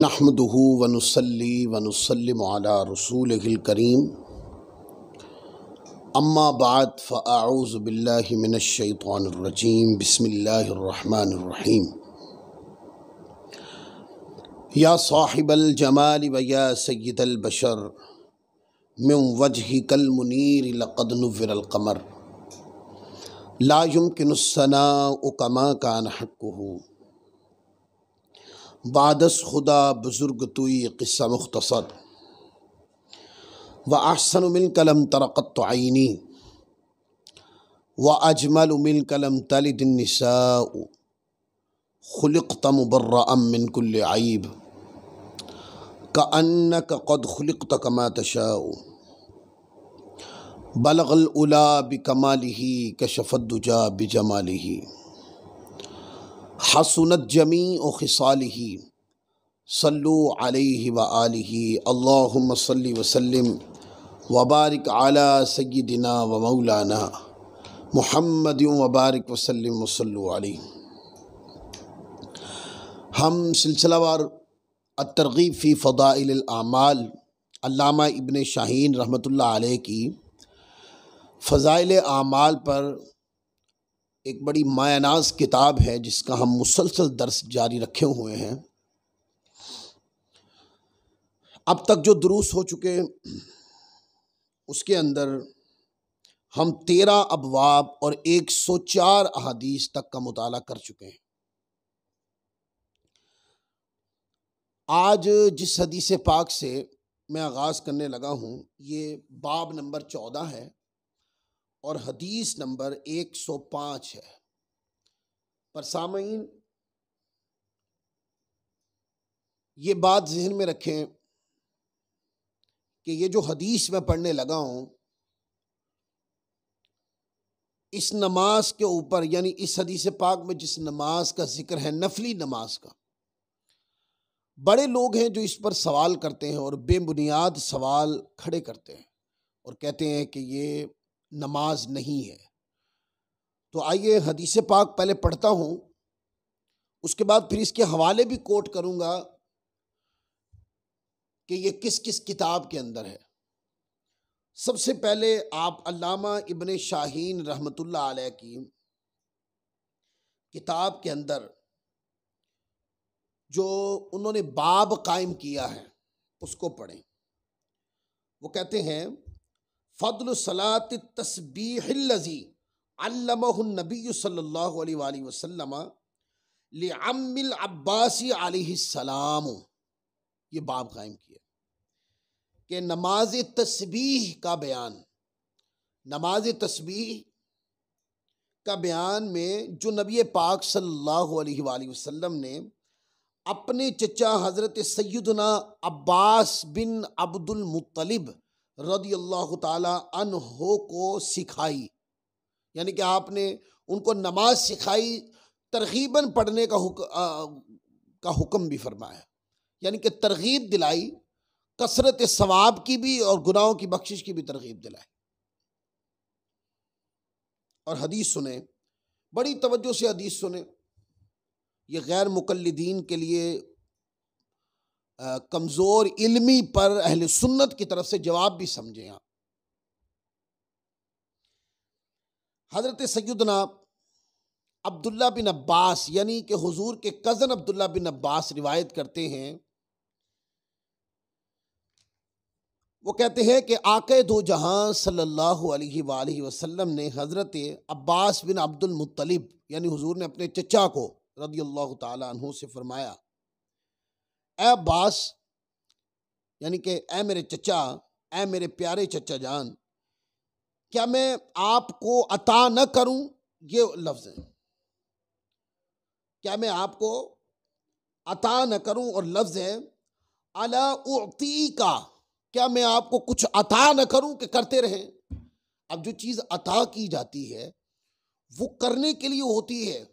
नहमदुहु व नुसल्ली व नुसल्लिमु अला रसूलिहिल करीम अम्मा बाद फ़अऊज़ु बिल्लाहि मिनश शैतानिर रजीम बिस्मिल्लाहिर रहमानिर रहीम। या साहिबल जमाल व या सय्यदल बशर मिन वजहिकल मुनीर लक़द नुव्विरल क़मर ला युमकिनुस सनाउ कमा कान हक़्क़ुहु बादस खुदा बुजुर्ग तुई क़िस्सा मुख्तसर व अहसन मिन कलम तरक़त आइनी व अजमल मिन कलम तलिद निसाउ खुलिक़त मुबर्रअम मिन कुल्लि ऐब कअन्नक क़द खुलिक़त कमा तशाउ बलग़ल उला बिकमालिही कशफ़द दुजा बिजमालिही हसनत जमीउ खिसालिही सल्लु अलैहि व आलिही अल्लाहुम्मा सल्लि व सल्लिम व बारिक अला सय्यिदिना व मौलाना मुहम्मदिन व बारिक व सल्लिम व सल्लु अलैहि। हम सिलसिलावार अत-तरग़ीब फ़ी फ़दाइलिल आमाल अल्लामा इब्न शाहीन रहमतुल्लाह अलैह की फ़ज़ाइल आमाल पर एक बड़ी मायनाज किताब है जिसका हम मुसलसल दर्स जारी रखे हुए हैं। अब तक जो दुरूस हो चुके उसके अंदर हम 13 अबवाब और 104 अहादीस तक का मुताला कर चुके हैं। आज जिस हदीस पाक से मैं आगाज़ करने लगा हूँ ये बाब नंबर 14 है और हदीस नंबर 105 है। पर सामईन ये बात जहन में रखें कि ये जो हदीस मैं पढ़ने लगा हूं इस नमाज के ऊपर, यानी इस हदीस पाक में जिस नमाज का जिक्र है नफली नमाज का, बड़े लोग हैं जो इस पर सवाल करते हैं और बेबुनियाद सवाल खड़े करते हैं और कहते हैं कि ये नमाज नहीं है। तो आइए हदीस पाक पहले पढ़ता हूं, उसके बाद फिर इसके हवाले भी कोट करूंगा कि ये किस किस किताब के अंदर है। सबसे पहले आप अल्लामा इब्न शाहीन रहमतुल्लाह अलैह की किताब के अंदर जो उन्होंने बाब कायम किया है उसको पढ़ें। वो कहते हैं फ़द्ल सलात तस्बीहिल्लज़ी अल्लमहु नबी सल्लल्लाहु अलैहि वसल्लम लिअम्मिल अब्बासी अलैहिस्सलाम। ये बाब कायम किया कि नमाज तस्बीह का बयान, नमाज तस्बीह का बयान में जो नबी पाक सल्लल्लाहु अलैहि वसल्लम ने अपने चचा हज़रत सैयदना अब्बास बिन अब्दुल मुत्तलिब रदियल्लाहु ताला अन्हो को सिखाई, यानी कि आपने उनको नमाज सिखाई, तरगीबन पढ़ने का हुक्म भी फरमाया, यानी कि तरगीब दिलाई, कसरत सवाब की भी और गुनाहों की बख्शिश की भी तरगीब दिलाई। और हदीस सुने, बड़ी तवज्जो से हदीस सुने। ये गैर मुकल्लिदीन के लिए कमज़ोर इल्मी पर अहले सुन्नत की तरफ से जवाब भी समझें आप। हज़रत सैयदना अब्दुल्ला बिन अब्बास यानी कि हुजूर के कज़न अब्दुल्ला बिन अब्बास रिवायत करते हैं, वो कहते हैं कि आक़े दो जहां सल्लल्लाहु अलैहि वसल्लम ने हज़रत अब्बास बिन अब्दुल मुत्तलिब यानी हुजूर ने अपने चचा को रदियल्लाहु ताला अन्हु से फरमाया, ए अब्बास यानी कि ए मेरे चचा, ए मेरे प्यारे चचा जान, क्या मैं आपको अता न करूं? ये लफ्ज़ है, क्या मैं आपको अता न करूं? और लफ्ज़ है अला उअती का, क्या मैं आपको कुछ अता न करूं कि करते रहें। अब जो चीज़ अता की जाती है वो करने के लिए होती है,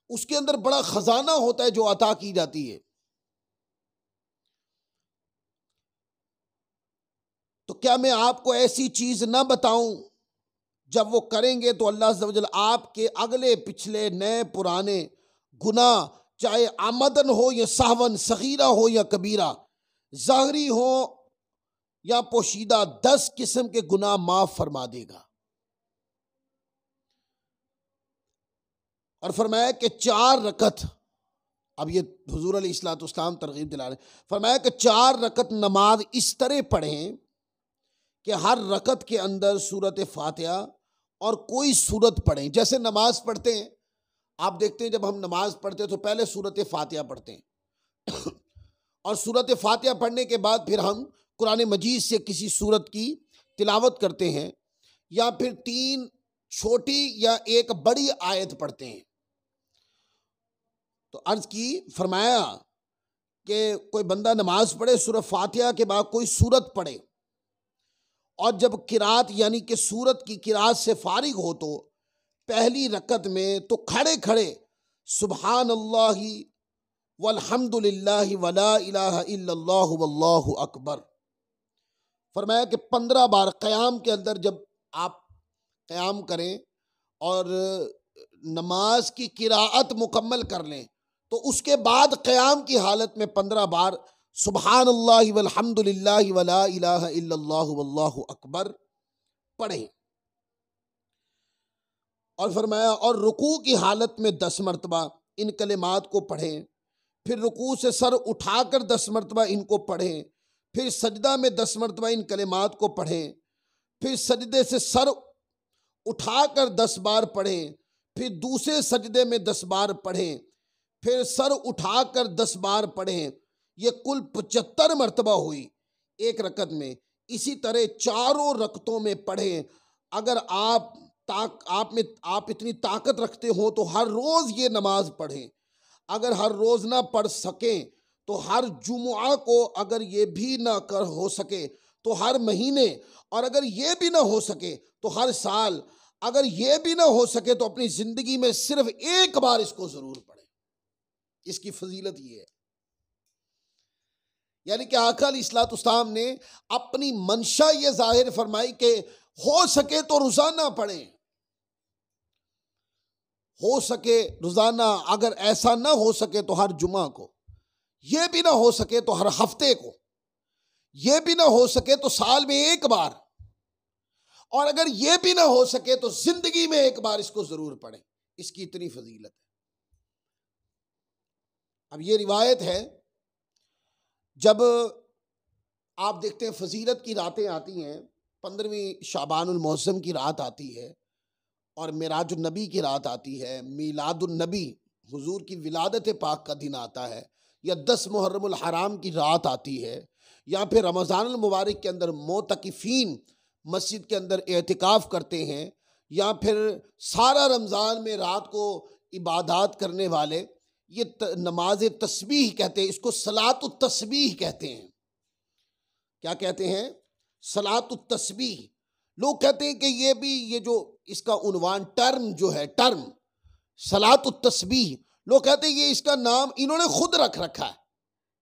उसके अंदर बड़ा खजाना होता है जो अता की जाती है। तो क्या मैं आपको ऐसी चीज न बताऊं जब वो करेंगे तो अल्लाह अज़्ज़ व जल आपके अगले पिछले नए पुराने गुनाह चाहे आमदन हो या सहवन, सगीरा हो या कबीरा, ज़ाहरी हो या पोशीदा, 10 किस्म के गुनाह माफ फरमा देगा। और फरमाया कि 4 रकत, अब ये हुजूर अलैहिस्सलाम तरगीब दिला रहे, फरमाया कि 4 रकत नमाज इस तरह पढ़ें कि हर रकत के अंदर सूरत फातिहा और कोई सूरत पढ़ें। जैसे नमाज पढ़ते हैं, आप देखते हैं जब हम नमाज पढ़ते हैं तो पहले सूरत फातिहा पढ़ते हैं और सूरत फातिहा पढ़ने के बाद फिर हम कुरान मजीद से किसी सूरत की तिलावत करते हैं या फिर 3 छोटी या 1 बड़ी आयत पढ़ते हैं। तो अर्ज की, फरमाया कि कोई बंदा नमाज पढ़े, सूरत फातिहा के बाद कोई सूरत पढ़े और जब किरात यानी कि सूरत की किरात से फारिग हो तो पहली रकत में तो खड़े खड़े सुबहान अल्लाहि वल्हम्दुलिल्लाहि वला इलाहा इल्लल्लाहु वल्लाहु अकबर। फरमाया कि 15 बार क़याम के अंदर जब आप क़याम करें और नमाज की किराअत मुकम्मल कर लें तो उसके बाद क़याम की हालत में 15 बार सुबहान अल्लाहि वल्हम्दुलिल्लाहि वला इलाहा इल्लल्लाहु वल्लाहु अकबर पढ़ें। और फरमाया और रुकू की हालत में 10 मरतबा इन कलिमात को पढ़ें, फिर रुकू से सर उठाकर 10 मरतबा इनको पढ़ें, फिर सजदा में 10 मरतबा इन कलिमात को पढ़ें, फिर सजदे से सर उठाकर 10 बार पढ़ें, फिर दूसरे सजदे में 10 बार पढ़ें, फिर सर उठाकर 10 बार पढ़ें। ये कुल 75 मरतबा हुई एक रकत में। इसी तरह 4 रकतों में पढ़ें। अगर आप इतनी ताकत रखते हो तो हर रोज ये नमाज पढ़ें। अगर हर रोज ना पढ़ सकें तो हर जुमुआ को, अगर ये भी ना कर हो सके तो हर महीने, और अगर ये भी ना हो सके तो हर साल, अगर ये भी ना हो सके तो अपनी जिंदगी में सिर्फ 1 बार इसको जरूर पढ़ें। इसकी फजीलत ये है, यानी कि आका अलैहिस्सलाम ने अपनी मंशा ये जाहिर फरमाई कि हो सके तो रोजाना पढ़ें, हो सके रोजाना, अगर ऐसा ना हो सके तो हर जुमा को, ये भी ना हो सके तो हर हफ्ते को, ये भी ना हो सके तो साल में 1 बार, और अगर ये भी ना हो सके तो जिंदगी में 1 बार इसको जरूर पढ़ें। इसकी इतनी फजीलत है। अब ये रिवायत है, जब आप देखते हैं फजीलत की रातें आती हैं, 15वीं शाबानुल मौसम की रात आती है और मिराजुन नबी की रात आती है, मीलादुन नबी हुजूर की विलादत पाक का दिन आता है, या 10 मुहर्रमुल हराम की रात आती है, या फिर रमज़ानुल मुबारक के अंदर मोतकिफ़ीन मस्जिद के अंदर एतिकाफ़ करते हैं, या फिर सारा रमज़ान में रात को इबादत करने वाले, ये नमाज तस्बीह कहते हैं, इसको सलातुत तस्बीह कहते हैं। क्या कहते हैं? सलातुत तस्बीह। लोग कहते हैं कि ये जो इसका उन्वान टर्म जो है, टर्म सलातुत तस्बीह, लोग कहते हैं ये इसका नाम इन्होंने खुद रख रखा है।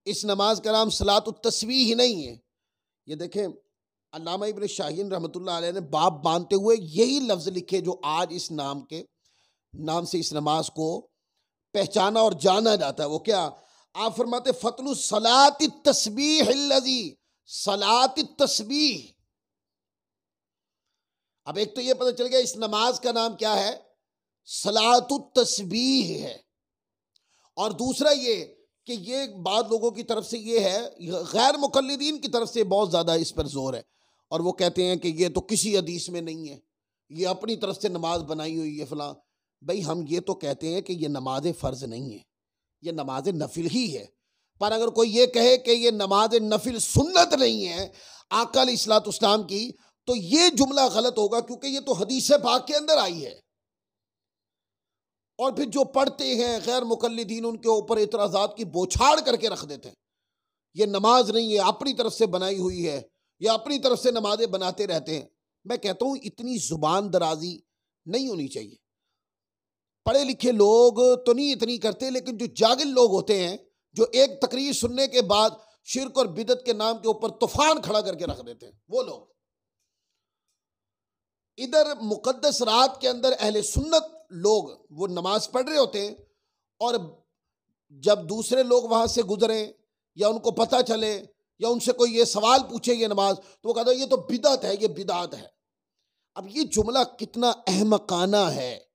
इस नमाज का नाम सलातुत तस्बीह ही नहीं है। ये देखें, अल्लामा इब्न शाहीन रहमतुल्लाह अलैह ने बाब बांधते हुए यही लफ्ज लिखे जो आज इस नाम से इस नमाज को पहचाना और जाना जाता है। वो क्या? आप फरमाते फतलु सलात तस्बीह लजी, सलात तस्बीह। अब एक तो ये पता चल गया इस नमाज का नाम क्या है, सलातुत तस्बीह है, और दूसरा ये कि ये बाद लोगों की तरफ से ये है, गैर मुकल्लिदीन की तरफ से बहुत ज्यादा इस पर जोर है, और वो कहते हैं कि ये तो किसी हदीस में नहीं है, ये अपनी तरफ से नमाज बनाई हुई है फलां। भाई हम ये तो कहते हैं कि ये नमाज फ़र्ज नहीं है, ये नमाज नफिल ही है। पर अगर कोई ये कहे कि ये नमाज नफिल सुन्नत नहीं है आका अलैहिस्सलाम की, तो ये जुमला गलत होगा, क्योंकि ये तो हदीस पाक के अंदर आई है। और फिर जो पढ़ते हैं गैर मुकल्लिदीन उनके ऊपर इतराज़ात की बौछार करके रख देते हैं, ये नमाज नहीं है, अपनी तरफ से बनाई हुई है, या अपनी तरफ से नमाजें बनाते रहते हैं। मैं कहता हूं इतनी जुबान दराजी नहीं होनी चाहिए। पढ़े लिखे लोग तो नहीं इतनी करते, लेकिन जो जागिल लोग होते हैं जो एक तकरीर सुनने के बाद शिर्क और बिदत के नाम के ऊपर तूफान खड़ा करके रख देते हैं, वो लोग इधर मुकद्दस रात के अंदर अहले सुन्नत लोग वो नमाज पढ़ रहे होते हैं और जब दूसरे लोग वहां से गुजरे या उनको पता चले या उनसे कोई ये सवाल पूछे ये नमाज, तो वो कहता है ये तो बिदअत है, ये बिदअत है। अब ये जुमला कितना अहमकाना है,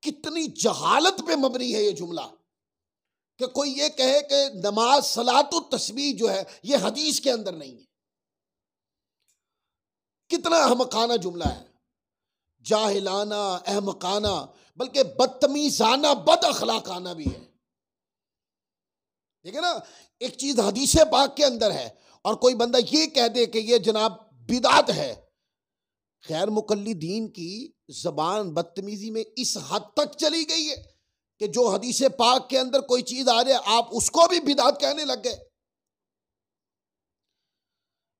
कितनी जहालत पे मबनी है ये जुमला, कि कोई ये कहे कि नमाज सलातो तस्बीह जो है ये हदीस के अंदर नहीं है। कितना अहमकाना जुमला है, जाहिलाना, अहमकाना, बल्कि बदतमीजाना, बद अखलाकाना भी है। ठीक है ना, एक चीज हदीस पाक के अंदर है और कोई बंदा ये कह दे कि ये जनाब बिदात है। गैर मुकल्लिदीन की जबान बदतमीजी में इस हद तक चली गई है कि जो हदीस पाक के अंदर कोई चीज आ जाए आप उसको भी बिदात कहने लग गए।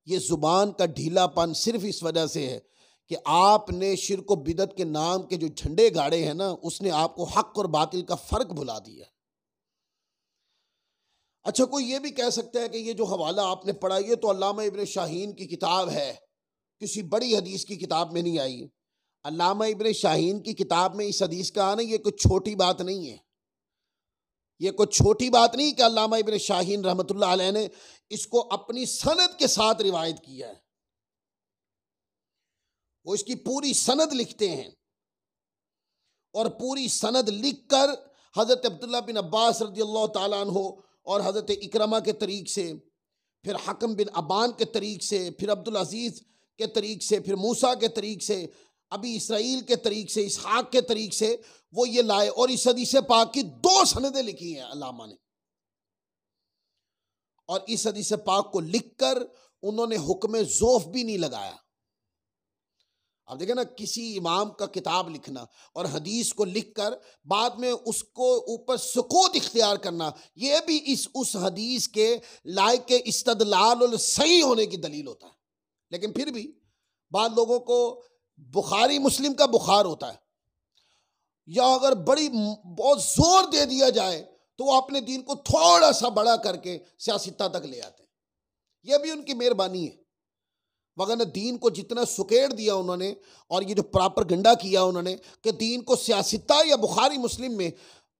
ये जुबान का ढीलापन सिर्फ इस वजह से है कि आपने शिर्क व बिदत के नाम के जो झंडे गाड़े हैं ना, उसने आपको हक और बातिल का फर्क भुला दिया। अच्छा, कोई ये भी कह सकता है कि ये जो हवाला आपने पढ़ा ये तो अल्लामा इब्न शाहीन की किताब है, किसी बड़ी हदीस की किताब में नहीं आई। अल्लामा इब्न शाहीन की किताब में इस हदीस का आना ये कुछ छोटी बात नहीं है। ये कुछ छोटी बात नहीं कि अल्लामा इब्न शाहीन रहमतुल्लाह अलैह ने इसको अपनी सनद के साथ रिवायत किया है। वो इसकी पूरी सनद लिखते हैं और पूरी सनद लिखकर हजरत अब्दुल्लाह बिन अब्बास रज़ियल्लाहु ताला अन्हु और हजरत इकरमा के तरीक से, फिर हकम बिन अबान के तरीक से, फिर अब्दुल अजीज के तरीक से, फिर मूसा के तरीक से, अभी इसराइल के तरीक से, इसहाक के तरीक से वो ये लाए और इस हदीस पाक की 2 सनदें लिखी हैं अल्लामा ने। और इस हदीस पाक को लिखकर उन्होंने हुक्म ज़ोफ भी नहीं लगाया। अब देखें ना, किसी इमाम का किताब लिखना और हदीस को लिखकर बाद में उसको ऊपर सुकूत इख्तियार करना, यह भी उस हदीस के लायक इस्तदलाल और सही होने की दलील होता है। लेकिन फिर भी बाद लोगों को बुखारी मुस्लिम का बुखार होता है, या अगर बहुत जोर दे दिया जाए तो वो अपने दीन को थोड़ा सा बड़ा करके सियासता तक ले आते हैं। यह भी उनकी मेहरबानी है, वगरना दीन को जितना सुकेड़ दिया उन्होंने और ये जो प्रोपेगेंडा किया उन्होंने कि दीन को सियासता या बुखारी मुस्लिम में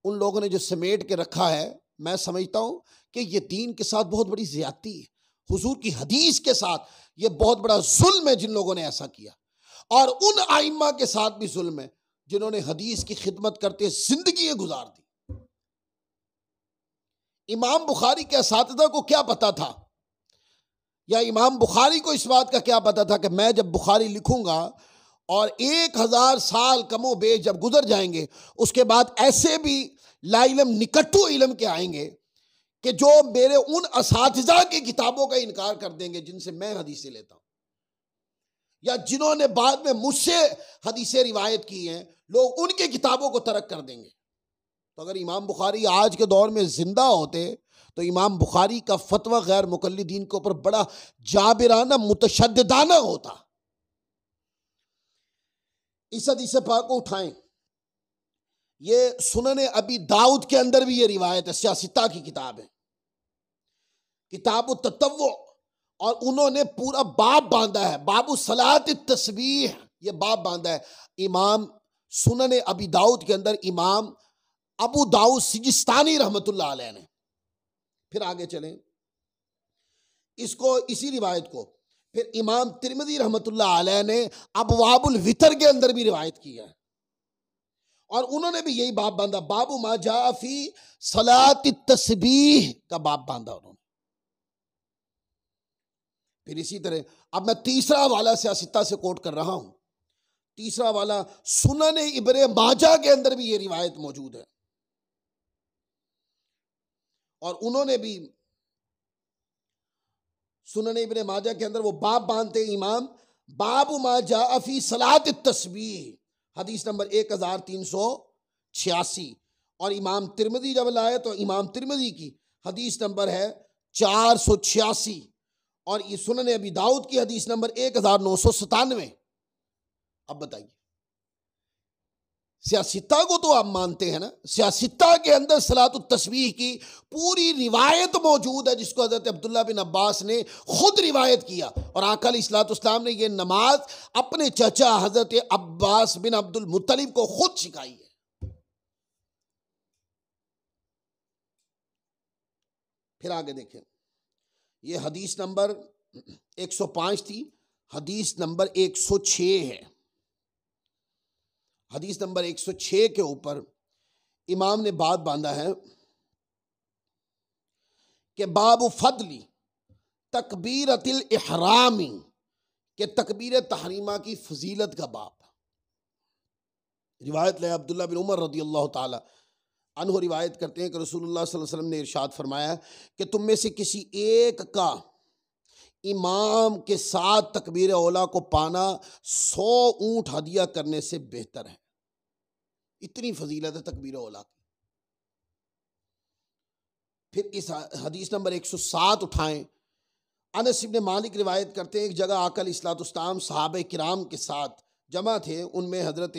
उन लोगों ने जो समेट के रखा है, मैं समझता हूँ कि ये दीन के साथ बहुत बड़ी ज्यादती है। हुजूर की हदीस के साथ ये बहुत बड़ा जुल्म है जिन लोगों ने ऐसा किया, और उन आइम्मा के साथ भी जुल्म है जिन्होंने हदीस की खिदमत करते जिंदगी गुजार दी। इमाम बुखारी के असातिज़ा को क्या पता था, या इमाम बुखारी को इस बात का क्या पता था कि मैं जब बुखारी लिखूंगा और 1000 साल कमो बेश जब गुजर जाएंगे उसके बाद ऐसे भी लाइलम निकट्टू इलम के आएंगे कि जो मेरे उन असातिज़ा की किताबों का इनकार कर देंगे जिनसे मैं हदीसें लेता हूं, या जिन्होंने बाद में मुझसे हदीसें रिवायत की हैं, लोग उनकी किताबों को तर्क कर देंगे। तो अगर इमाम बुखारी आज के दौर में जिंदा होते तो इमाम बुखारी का फतवा गैर मुकल्लिदीन के ऊपर बड़ा जाबिराना मुतशद्दिदाना होता। इस हदीस पाक को उठाएं, ये सुनन अबी दाऊद के अंदर भी ये रिवायत है, सियासता की किताब है, किताब ततव्वु, और उन्होंने पूरा बाब बांधा है, बाबू सलात तस्बीह, ये बाब बांधा है इमाम सुनन अबी दाऊद के अंदर इमाम अबू दाऊद सिजिस्तानी रहमतुल्लाह अलैह ने। फिर आगे चलें, इसको इसी रिवायत को फिर इमाम तिरमिज़ी रहमतुल्लाह अलैह ने अबवाबुल वितर के अंदर भी रिवायत किया है, और उन्होंने भी यही बाब बांधा, बाबू मा जा फी सलात तस्बीह का बाब बांधा उन्होंने। फिर इसी तरह अब मैं तीसरा वाला सियासता से कोट कर रहा हूं, तीसरा वाला सुनन इब्ने माजा के अंदर भी ये रिवायत मौजूद है, और उन्होंने भी सुनन इब्ने माजा के अंदर वो बाब बांधते इमाम, बाबू मा जा फी सलात तस्बीह, हदीस नंबर 1386, और इमाम तिरमिज़ी जब लाए तो इमाम तिरमिज़ी की हदीस नंबर है 486, और ये सुनन अबी दाऊद की हदीस नंबर 1997। अब बताइए, सियासता को तो आप मानते हैं ना, सियासता के अंदर सलात तस्बीह की पूरी रिवायत मौजूद है जिसको हजरत अब्दुल्ला बिन अब्बास ने खुद रिवायत किया, और आका अलैहिस्सलाम ने यह नमाज अपने चचा हजरत अब्बास बिन अब्दुल मुत्तलिब को खुद सिखाई है। फिर आगे देखें, ये हदीस नंबर 105 थी, हदीस नंबर 106 है। हदीस नंबर 106 के ऊपर इमाम ने बात बांधा है कि बाबु फदली तकबीरतिल इहरामी, के तकबीर तहरीमा की फजीलत का बाब। रिवायत ले अब्दुल्ला बिन उमर रदी अल्लाह ताला अन्हु रिवायत करते हैं कि रसूलुल्लाह सल्लल्लाहु अलैहि वसल्लम ने इरशाद फरमाया कि तुम में से किसी एक का इमाम के साथ तकबीर औला को पाना 100 ऊंट हदिया करने से बेहतर है। इतनी फजीलत है तकबीर औला की। फिर इस हदीस नंबर 107 उठाएं। अनस इब्न मालिक रिवायत करते हैं, एक जगह आकल इस्लाम सहाबे किराम के साथ जमा थे, उनमें हजरत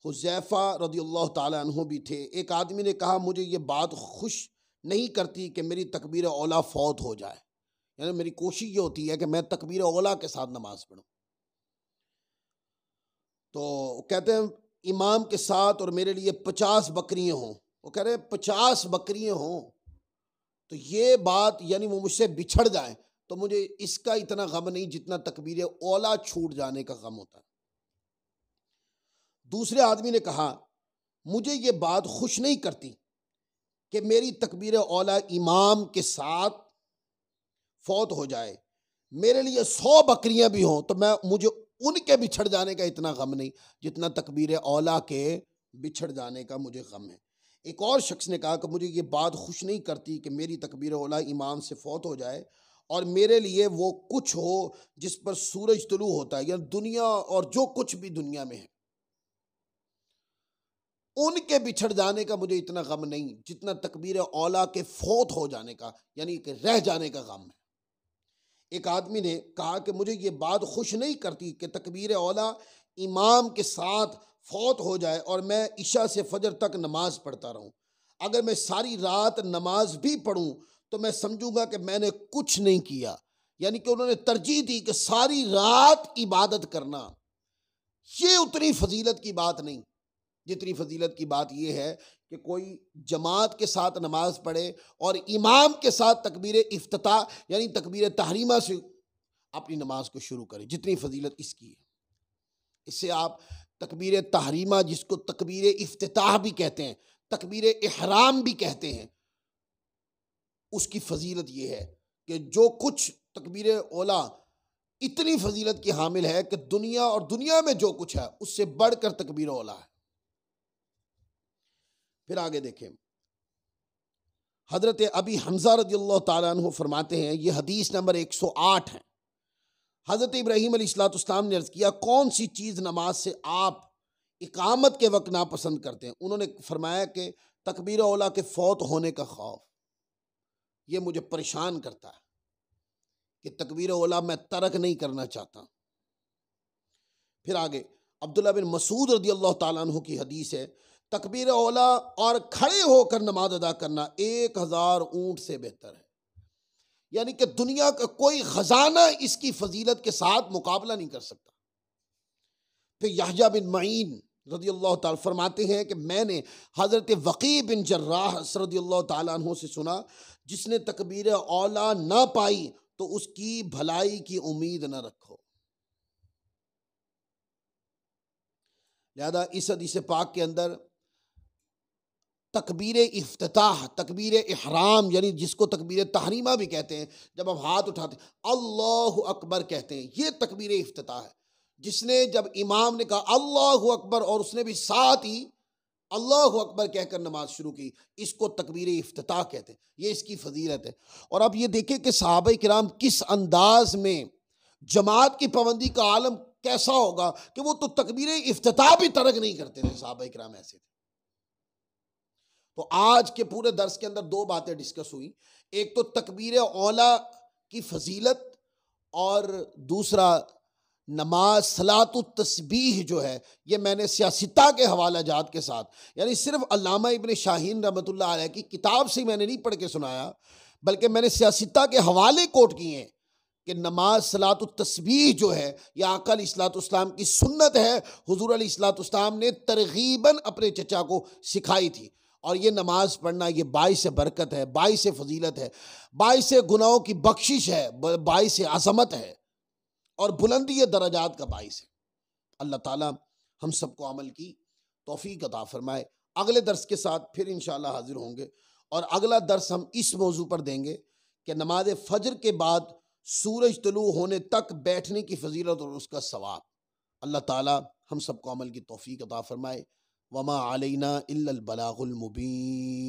हुज़ैफा रदियल्लाहु ताला अन्हु भी थे। एक आदमी ने कहा, मुझे ये बात खुश नहीं करती कि मेरी तकबीर औला फौत हो जाए, यानी मेरी कोशिश ये होती है कि मैं तकबीर औला के साथ नमाज पढ़ूं। तो कहते हैं इमाम के साथ और मेरे लिए 50 बकरियां हों। वो कह रहे 50 बकरियां हों तो ये बात, यानी वो मुझसे बिछड़ जाए तो मुझे इसका इतना गम नहीं जितना तकबीर औला छूट जाने का गम होता है। दूसरे आदमी ने कहा, मुझे ये बात खुश नहीं करती कि मेरी तकबीर औला इमाम के साथ फौत हो जाए, मेरे लिए 100 बकरियां भी हों तो मुझे उनके बिछड़ जाने का इतना गम नहीं जितना तकबीर औला के बिछड़ जाने का मुझे गम है। एक और शख्स ने कहा कि मुझे ये बात खुश नहीं करती कि मेरी तकबीर औला इमाम से फौत हो जाए और मेरे लिए वो कुछ हो जिस पर सूरज तुलू होता है, या दुनिया और जो कुछ भी दुनिया में है उनके बिछड़ जाने का मुझे इतना गम नहीं जितना तकबीर औला के फौत हो जाने का, यानी कि रह जाने का गम है। एक आदमी ने कहा कि मुझे ये बात खुश नहीं करती कि तकबीर औला इमाम के साथ फौत हो जाए और मैं इशा से फजर तक नमाज पढ़ता रहूं। अगर मैं सारी रात नमाज भी पढ़ूं तो मैं समझूंगा कि मैंने कुछ नहीं किया, यानी कि उन्होंने तरजीह दी कि सारी रात इबादत करना। ये उतनी फजीलत की बात नहीं जितनी फजीलत की बात यह है कि कोई जमात के साथ नमाज पढ़े और इमाम के साथ तकबीर इफ्तिताह यानी तकबीर तहरीमा से अपनी नमाज को शुरू करे। जितनी फजीलत इसकी है, इससे आप तकबीर तहरीमा, जिसको तकबीर इफ्तिताह भी कहते हैं, तकबीर इहराम भी कहते हैं, उसकी फजीलत यह है कि जो कुछ तकबीर औला इतनी फजीलत की हामिल है कि दुनिया और दुनिया में जो कुछ है उससे बढ़कर तकबीर औला है। फिर आगे देखें, हजरत अबी हमजा रज़ियल्लाहु ताला अन्हु फरमाते हैं, यह हदीस नंबर 108 है। हजरत इब्राहीम अलैहिस्सलाम ने अर्ज किया, कौन सी चीज़ नमाज से आप इकामत के वक्त नापसंद करते हैं? उन्होंने फरमाया कि तकबीर औला के फौत होने का खौफ, ये मुझे परेशान करता है कि तकबीर औला मैं तर्क नहीं करना चाहता। फिर आगे अब्दुल्ला बिन मसूद रज़ियल्लाहु ताला अन्हु की हदीस है, तकबीर औला और खड़े होकर नमाज अदा करना 1000 ऊंट से बेहतर है, यानी कि दुनिया का कोई खजाना इसकी फजीलत के साथ मुकाबला नहीं कर सकता। फिर यहया बिन मईन रज़ियल्लाहु ताला फरमाते हैं कि मैंने हजरत वकी बिन जर्राह रज़ियल्लाहु ताला अन्हु से सुना, जिसने तकबीर औला ना पाई तो उसकी भलाई की उम्मीद न रखो। लिहाजा इस हदीस पाक के अंदर तकबीर इफ्तिताह, तकबीर इहराम, यानी जिसको तकबीर तहरीमा भी कहते हैं, जब हम हाथ उठाते अल्लाहु अकबर कहते हैं, ये तकबीर इफ्तिताह है। जिसने जब इमाम ने कहा अल्लाहु अकबर और उसने भी साथ ही अल्लाहु अकबर कहकर नमाज शुरू की, इसको तकबीर इफ्तिताह कहते हैं। ये इसकी फजीलत है। और अब ये देखें कि सहाबा किराम किस अंदाज में जमात की पाबंदी का आलम कैसा होगा कि वो तो तकबीर इफ्तिताह भी तर्क नहीं करते थे। सहाबा किराम ऐसे थे। तो आज के पूरे दर्स के अंदर दो बातें डिस्कस हुई, एक तो तकबीर औला की फजीलत और दूसरा नमाज सलातु तस्बीह जो है, ये मैंने सियासिता के हवाला जात के साथ, यानी सिर्फ अल्लामा इब्न शाहीन रहमतुल्लाह अलैह की किताब से मैंने नहीं पढ़ के सुनाया, बल्कि मैंने सियासिता के हवाले कोट किए हैं कि नमाज सलातु तस्बीह जो है यह आका अलैहिस्सलाम की सुन्नत है। हुजूर अलैहिस्सलाम ने तरगीबन अपने चचा को सिखाई थी और ये नमाज पढ़ना ये बाइस बरकत है, बाइस फजीलत है, बाइस गुनाहों की बख्शिश है, बाइस अज़मत है और बुलंदी दरजात का बाइस है। अल्लाह ताला हम सबको अमल की तौफीक अता फरमाए। अगले दर्स के साथ फिर इंशाअल्लाह हाजिर होंगे और अगला दर्स हम इस मौजू पर देंगे कि नमाज फजर के बाद सूरज तुलू होने तक बैठने की फजीलत और उसका सवाब। अल्लाह ताला हम सबको अमल की तौफीक अता फरमाए। वमा अलैना इल्लल बलागुल मुबीन।